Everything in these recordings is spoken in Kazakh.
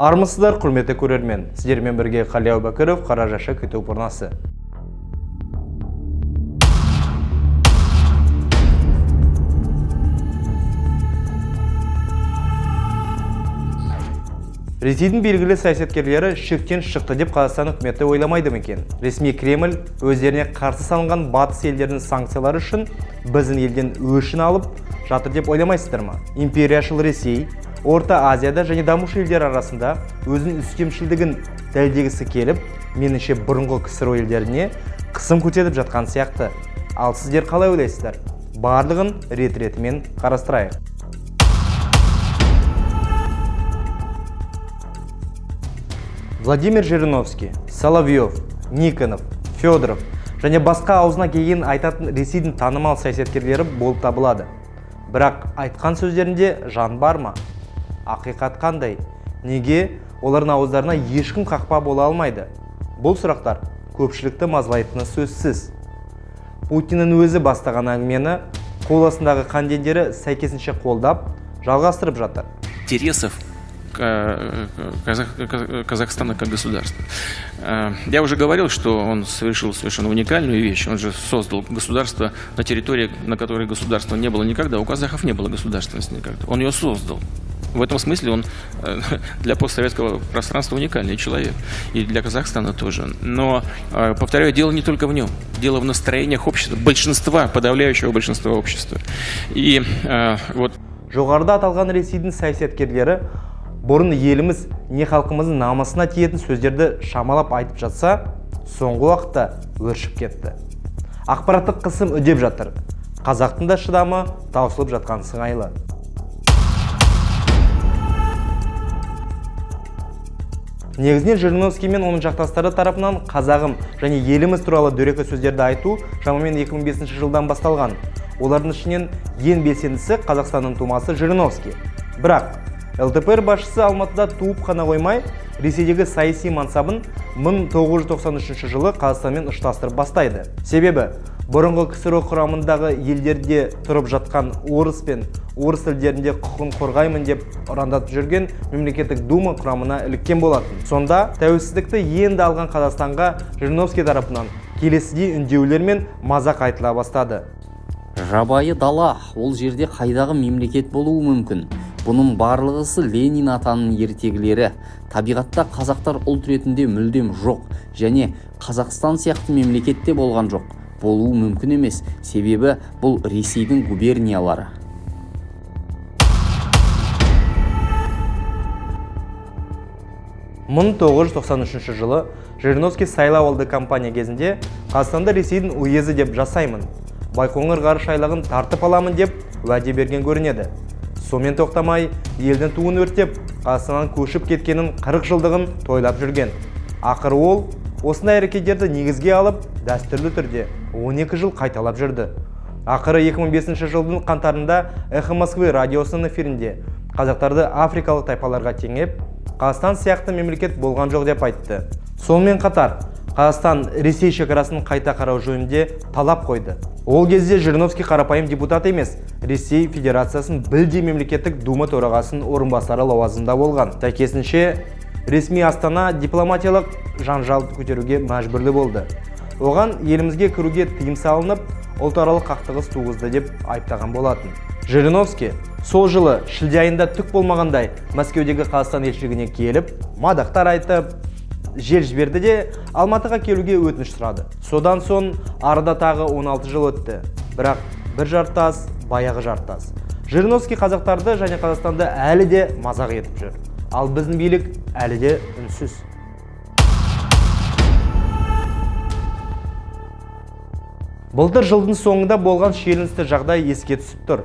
Армысыздар, құрметті көрермен. Сіздермен бірге Қали Әубәкіров, Қаражашы күту пұрнасы. Ресейдің белгілі саясаткерлері шектен шықты деп Қазақстан үкіметі ойламайды ма екен? Ресми Кремль өздеріне қарсы салынған батыс елдердің санкциялары үшін біздің елден өшін алып жатыр деп ойламайсыздар ма? Империяшыл Ресей Орта Азияда және дамушы елдер арасында өзінің үстемшілдігін дәлелдегісі келіп, меніңше бұрынғы КСР елдеріне қысым көтеріп жатқан сияқты. Ал сіздер қалай ойлайсыздар? Барлығын рет-ретімен қарастырайық. Владимир Жириновский, Соловьев, Никонов, Федоров және басқа аузына келген айтатын Ресейдің танымал саясаткерлері болып табылады. Бірақ айтқан сөздерінде жан бар ма? Ақиқат қандай? Неге олардың ауыздарына ешкім қақпа бола алмайды? Бұл сұрақтар көпшілікті мазалайтыны сөзсіз. Путиннің өзі бастаған әңгімені қол астындағы қандендері сәйкесінше қолдап, жалғастырып жатыр. Интересов Казахстана как государства. Я уже говорил, что он совершил совершенно уникальную вещь. Он же создал государство на территории, на которой государства не было никогда. У казахов не было государственности никогда. Он ее создал. В этом смысле он для постсоветского пространства уникальный человек. И для Казахстана тоже. Но, повторяю, дело не только в нем. Дело в настроениях общества, большинства, подавляющего большинства общества. И вот... Жоғарыда аталған Ресейдің саясаткерлері бұрын еліміз не халқымыздың намысына тиетін сөздерді шамалап айтып жатса, соңғы уақытта өршіп кетті. Ақпараттық қысым үдеп жатыр. Қазақтың да шыдамы таусылып жатқан сыңайлы. Негізінен Жириновский мен оның жақтастары тарапынан қазағым және еліміз туралы дөрекі сөздерді айту шамамен 2005 жылдан басталған. Олардың ішінен ең белсендісі Қазақстанның тумасы Жириновский. Бірақ ЛДПР басшысы Алматыда туып қана қоймай, Ресейдегі саяси мансабын 1993 жылы Қазақстанмен ұштастырып бастайды. Себебі, бұрынғы КСР құрамындағы елдерде тұрып жатқан орыс пен орыс тілдерінде құқын қорғаймын деп ұрандатып жүрген мемлекеттік дума құрамына іліккен болатын. Сонда тәуелсіздікті енді алған Қазақстанға Жириновский тарапынан келесідей үндеулер мен мазақ айтыла бастады. Жабайы дала, ол жерде қайдағы мемлекет болуы мүмкін. Бұның барлығысы Ленин атаның ертегілері. Табиғатта қазақтар ұлт ретінде мүлдем жоқ, және Қазақстан сияқты мемлекетте болған жоқ. Болуы мүмкін емес, себебі бұл Ресейдің губерниялары. Мың 1993 жылы Жириновский сайлау алды кампания кезінде Қазақстанды Ресейдің уезі деп жасаймын, Байқоңыр ғарыш айлағын тартып аламын деп уәде берген көрінеді. Сонымен тоқтамай, елдің туын өртеп, Қазақстаннан көшіп кеткенін 40 жылдығын тойлап жүрген. Ақыры ол, осындай әрекеттерді негізге алып, дәстүрлі түрде 12 жыл қайталап жүрді. Ақыры 2005 жылдың қаңтарында Эхо Москвы радиосының эфирінде қазақтарды африкалық тайпаларға теңеп, Қазақстан сияқты мемлекет болған жоқ деп айтты. Сонымен қатар, Қазақстан Ресей шекарасын қайта қарау жөнінде талап қойды. Ол кезде Жириновский қарапайым депутат емес, Ресей Федерациясын білдей мемлекеттік дума төрағасының орынбасары лауазымында болған. Сәйкесінше, ресми Астана дипломатиялық жанжал көтеруге мәжбүрлі болды. Оған елімізге кіруге тыйым салынып, ұлтаралық қақтығыс туғызды деп айыптаған болатын. Жириновский сол жылы шілде айында түк болмағандай Мәскеудегі Қазақстан елшілігіне келіп, мадақтар айтып, жел жіберді де Алматыға келуге өтініш сұрады. Содан соң арада тағы 16 жыл өтті. Бірақ бір жартас, баяғы жартас. Жириновский қазақтарды және Қазақстанды әлі де мазақ етіп жүр. Ал біздің билік әлі де үнсіз. Былтыр жылдың соңында болған шиеленісті жағдай еске түсіп тұр.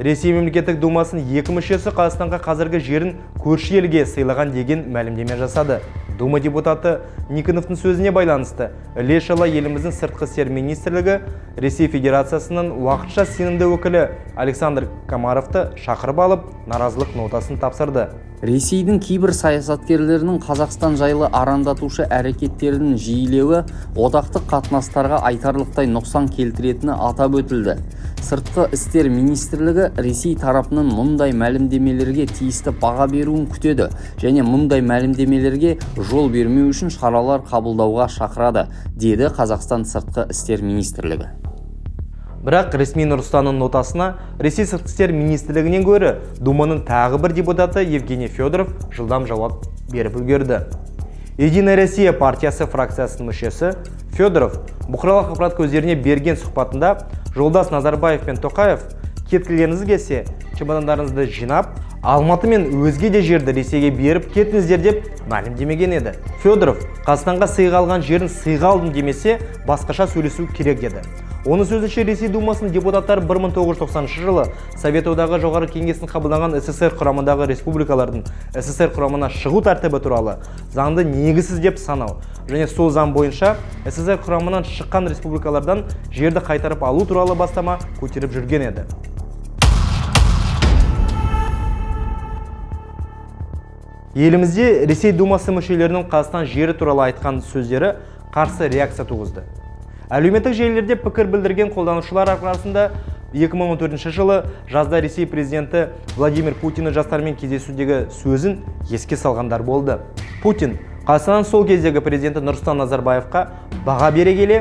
Ресей мемлекеттік думасының 2 мүшесі Қазақстанға қазіргі жерін көрші елге сыйлаған деген мәлімдеме жасады. Дума депутаты Никоновтың сөзіне байланысты, іле-шала еліміздің сыртқы істер министрлігі Ресей Федерациясының уақытша сенімді өкілі Александр Комаровты шақырып алып, наразылық нотасын тапсырды. Ресейдің кейбір саясаткерлерінің Қазақстан жайлы арандатушы әрекеттерінің жиілеуі одақтық қатынастарға айтарлықтай нұқсан келтіретіні атап өтілді. Сыртқы істер министрлігі Ресей тарапының мұндай мәлімдемелерге тиісті баға беруін күтеді және мұндай мәлімдемелерге жол бермеу үшін шаралар қабылдауға шақырады, деді Қазақстан сыртқы істер министрлігі. Бірақ ресми Нұрсұлтанның нотасына Ресей сыртқы істер министрлігінен гөрі Думаның тағы бір депутаты Евгений Федоров жылдам жауап беріп үлгерді. Единая Россия партиясы фракциясының мүшесі Федоров бұқаралық ақпарат көздеріне берген сұхбатында жолдас Назарбаев пен Тоқаев кеткілеріңіз келсе, чемодандарыңызды жинап, Алматы мен өзге де жерді Ресейге беріп кетіңіздер деп мәлімдемеген еді. Федоров Қазақстанға сыйға алған жерін сыйға алдым демесе, басқаша сөйлесу керек деді. Оның сөзінше Ресей Думасының депутаттары 1990 жылы Совет одағы жоғары кеңесін қабылданған СССР құрамындағы республикалардың СССР құрамына шығу тәртібі туралы заңды негізсіз деп санау және сол заң бойынша СССР құрамынан шыққан республикалардан жерді қайтарып алу туралы бастама көтеріп жүрген еді. Елімізде Ресей Думасы мүшелерінің Қазақстан жері туралы айтқан сөздері қарсы реакция туғызды. Әлеуметтік желілерде пікір білдірген қолданушылар арасында 2014 жылы жазда Ресей президенті Владимир Путиннің жастармен кездесудегі сөзін еске салғандар болды. Путин Қазақстанның сол кездегі президенті Нұрсұлтан Назарбаевқа баға бере келе,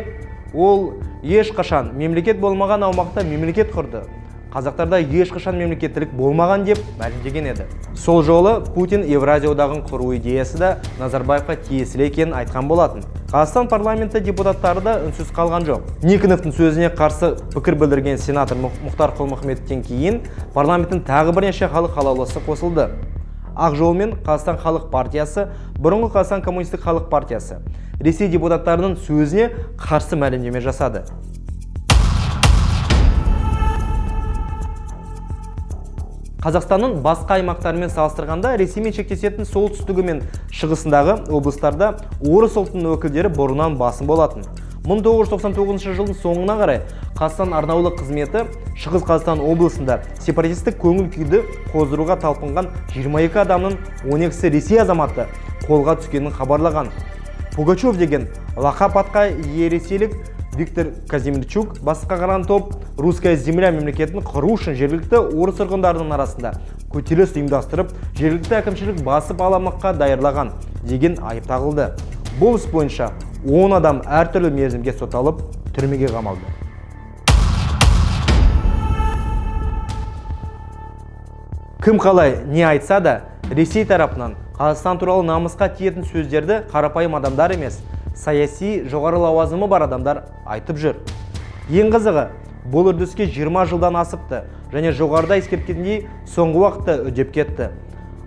ол ешқашан мемлекет болмаған аумақта мемлекет құрды. Қазақтарда ешқашан мемлекеттілік болмаған деп мәлімдеген еді. Сол жолы Путин Евразия одағын құру идеясы да Назарбаевқа тиесілі екенін айтқан болатын. Қазақстан парламенті депутаттары да үнсіз қалған жоқ. Никоновтың сөзіне қарсы пікір білдірген сенатор Мұхтар Құл-Мұхаммедтен кейін парламенттің тағы бірнеше халық қалаулысы қосылды. Ақ жол мен Қазақстан халық партиясы, бұрынғы Қазақстан коммунистік халық партиясы Ресей депутаттарының сөзіне қарсы мәлімдеме жасады. Қазақстанның басқа аймақтарымен салыстырғанда Ресеймен шектесетін солтүстігі мен шығысындағы облыстарда орыс ұлтының өкілдері бұрыннан басым болатын. 1999 жылдың соңына қарай Қазақстан арнаулы қызметі Шығыс Қазақстан облысында сепаратистік көңіл күйді қоздыруға талпынған 22 адамның 12-сі Ресей азаматы қолға түскенін хабарлаған. Пугачев деген лақап атқа ие ресейлік Виктор Казимирчук басқарған топ Русская земля мемлекетін құру үшін жергілікті орыс тұрғындарының арасында көтеріліс ұйымдастырып, жергілікті әкімшілік басып аламаққа даярлаған деген айып тағылды. Бұл іс бойынша 10 адам әртүрлі мерзімге сотталып, түрмеге қамалды. Кім қалай не айтса да, Ресей тарапынан Қазақстан туралы намысқа тиетін сөздерді қарапайым адамдар емес, саяси жоғары лауазымы бар адамдар айтып жүр. Ең қызығы, бұл үрдіске 20 жылдан асыпты және жоғарыда ескерткендей соңғы уақытта үдеп кетті.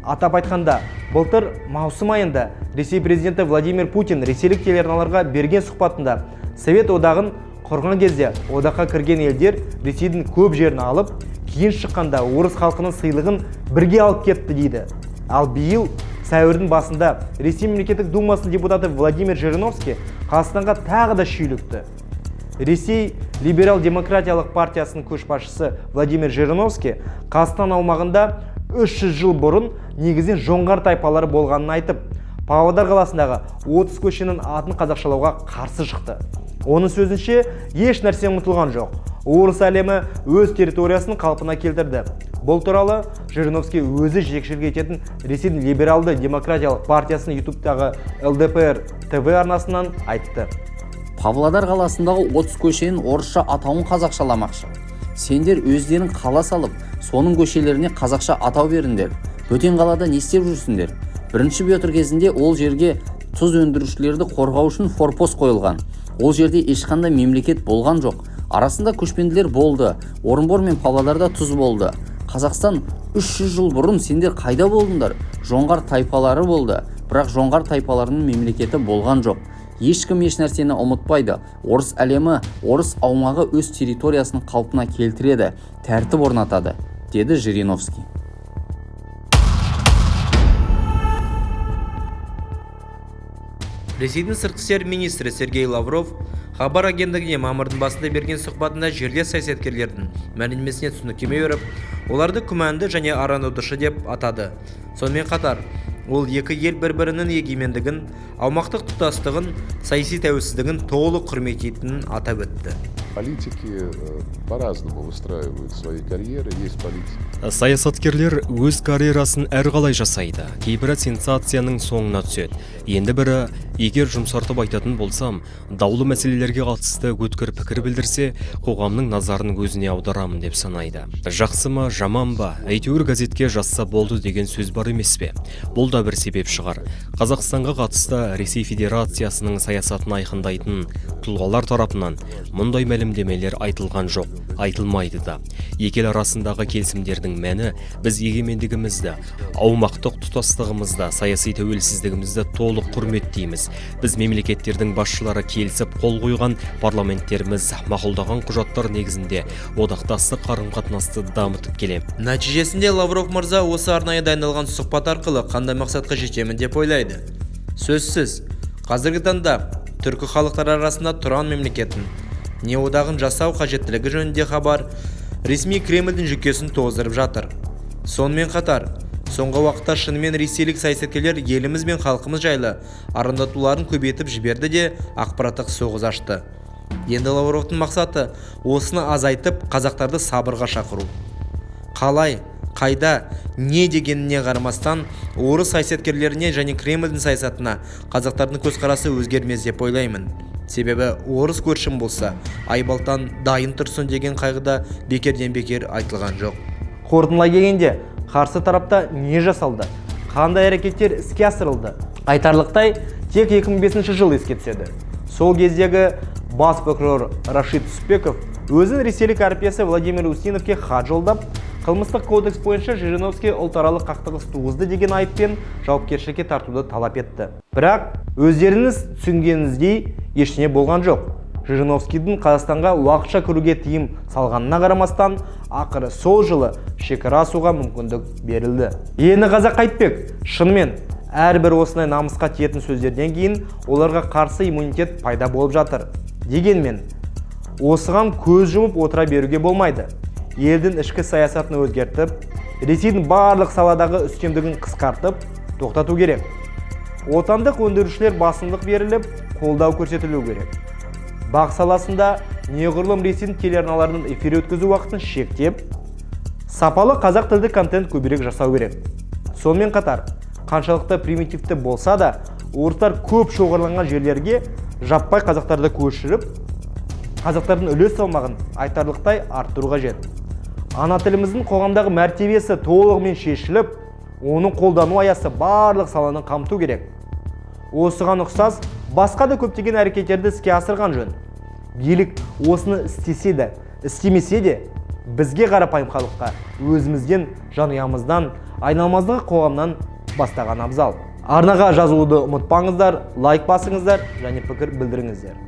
Атап айтқанда, былтыр маусым айында Ресей президенті Владимир Путин ресейлік телеарналарға берген сұхбатында Совет одағын құрған кезде одаққа кірген елдер Ресейдің көп жерін алып, кейін шыққанда орыс халқының сыйлығын бірге алып кетті дейді. Ал биыл сәуірдің басында Ресей мемлекеттік думасының депутаты Владимир Жириновский Қазақстанға тағы да шүйлікті. Ресей либерал-демократиялық партиясының көшбасшысы Владимир Жириновский Қазақстан аумағында 300 жыл бұрын негізінен жоңғар тайпалары болғанын айтып, Павлодар қаласындағы 30 көшенің атын қазақшалауға қарсы шықты. Оның сөзінше, еш нәрсе ұмытылған жоқ. Орыс әлемі өз территориясын қалпына келтірді. Бұл туралы Жириновский өзі жетекшілік ететін Ресейдің либералды демократиялық партиясының YouTube-тағы ЛДПР ТВ арнасынан айтты. Павлодар қаласындағы 30 көшенің орысша атауын қазақшаламақшы. Сендер өздерің қала салып, соның көшелеріне қазақша атау беріңдер. Бөтен қалада не істеп жүрсіңдер? Бірінші Петр кезінде ол жерге тұз өндірушілерді қорғау үшін форпост қойылған. Ол жерде ешқандай мемлекет болған жоқ. Арасында көшпенділер болды. Орынбор мен Павлодарда тұз болды. Қазақстан 300 жыл бұрын сендер қайда болдыңдар? Жоңғар тайпалары болды. Бірақ жоңғар тайпаларының мемлекеті болған жоқ. Ешкім еш нәрсені ұмытпайды. Орыс әлемі, орыс аумағы өз территориясын қалпына келтіреді, тәртіп орнатады, деді Жириновский. Ресейдің сыртқы істер министрі Сергей Лавров хабар агенттігіне мамырдың басында берген сұхбатында жерлес саясаткерлердің мәлімдемесіне түсініктеме беріп, оларды күмәнді және арандатушы деп атады. Сонымен қатар ол екі ел бір-бірінің егемендігін, аумақтық тұтастығын, саяси тәуелсіздігін толық құрметтейтінін атап өтті. Политики по-разному выстраивают свои карьеры, есть политики. Саясаткерлер өз карьерасын әрқалай жасайды. Кейбірі сенсацияның соңына түседі. Енді бірі, егер жұмсартып айтатын болсам, даулы мәселелерге қатысты өткір пікір білдірсе, қоғамның назарын өзіне аударамын деп санайды. Жақсы ма, жаман ба, әйтеуір газетке жазса болды деген сөз бар емес пе? Бұл да бір себеп шығар. Қазақстанға қатысты Ресей Федерациясының саясатын айқындайтын тұлғалар тарапынан мұндай мәлімдемелер айтылған жоқ, айтылмайды да. Екі ел арасындағы келісімдердің мәні біз егемендігімізді, аумақтық тұтастығымызды, саяси тәуелсіздігімізді толық құрметтейміз. Біз мемлекеттердің басшылары келісіп қол қойған, парламенттеріміз мақұлдаған құжаттар негізінде одақтастық қарым-қатынасты дамытып келеміз. Нәтижесінде Лавров мырза осы арнайы дайындалған сұхбат арқылы қандай мақсатқа жетемін деп ойлайды. Сөзсіз, қазіргі таңда түркі халықтары арасында тұран мемлекетін не одағын жасау қажеттілігі жөнінде хабар ресми Кремльдің жүкесін тоздырып жатыр. Сонымен қатар, соңғы уақытта шынымен ресейлік саясаткерлер еліміз бен халқымыз жайлы арандатуларын көбейтіп жіберді де ақпараттық соғыс ашты. Енді Лавровтың мақсаты осыны азайтып қазақтарды сабырға шақыру. Қалай, қайда, не дегеніне қарамастан орыс саясаткерлеріне және Кремльдің саясатына қазақтардың көзқарасы өзгермес деп ойлаймын. Себебі орыс көршім болса, айбалтан дайын тұрсын деген қайғыда бекерден бекер айтылған жоқ. Қорытындылай келгенде, қарсы тарапта не жасалды? Қандай әрекеттер іске асырылды? Айтарлықтай тек 2005 жыл еске түседі. Сол кездегі бас прокурор Рашид Түсіпбеков өзін ресейлік әріптесі Владимир Устиновке хат жолдап, қылмыстық кодекс бойынша Жириновский ұлтаралық қақтығыс туғызды деген айыппен жауапкершілікке тартуды талап етті. Бірақ өздеріңіз түсінгеніңіздей ештеңе болған жоқ. Жириновскийдің Қазақстанға уақытша кіруге тыйым салғанына қарамастан, ақыры сол жылы шекара асуға мүмкіндік берілді. Енді қазақ қайтпек, шынымен әрбір осындай намысқа тиетін сөздерден кейін оларға қарсы иммунитет пайда болып жатыр. Дегенмен, осыған көз жұмып отыра беруге болмайды. Елдің ішкі саясатын өзгертіп, Ресейдің барлық саладағы үстемдігін қысқартып, тоқтату керек. Отандық өндірушілер басымдық беріліп, қолдау көрсетілу керек. Бақ саласында неғұрлым Ресейдің телеарналарының эфир өткізу уақытын шектеп, сапалы қазақ тілді контент көбірек жасау керек. Сонымен қатар, қаншалықты примитивті болса да, орыстар көп шоғырланған жерлерге жаппай қазақтарды көшіріп, қазақтардың үлес салмағын айтарлықтай арттыру қажет. Ана тіліміздің қоғамдағы мәртебесі толығымен шешіліп, оның қолдану аясы барлық саланы қамту керек. Осыған ұқсас, басқа да көптеген әрекеттерді іске асырған жөн. Билік осыны істесе де, істемесе де, бізге қарапайым халыққа өзімізден, жанұямыздан, айналмаздағы қоғамнан бастаған абзал. Арнаға жазылуды ұмытпаңыздар, лайк басыңыздар және пікір білдіріңіздер.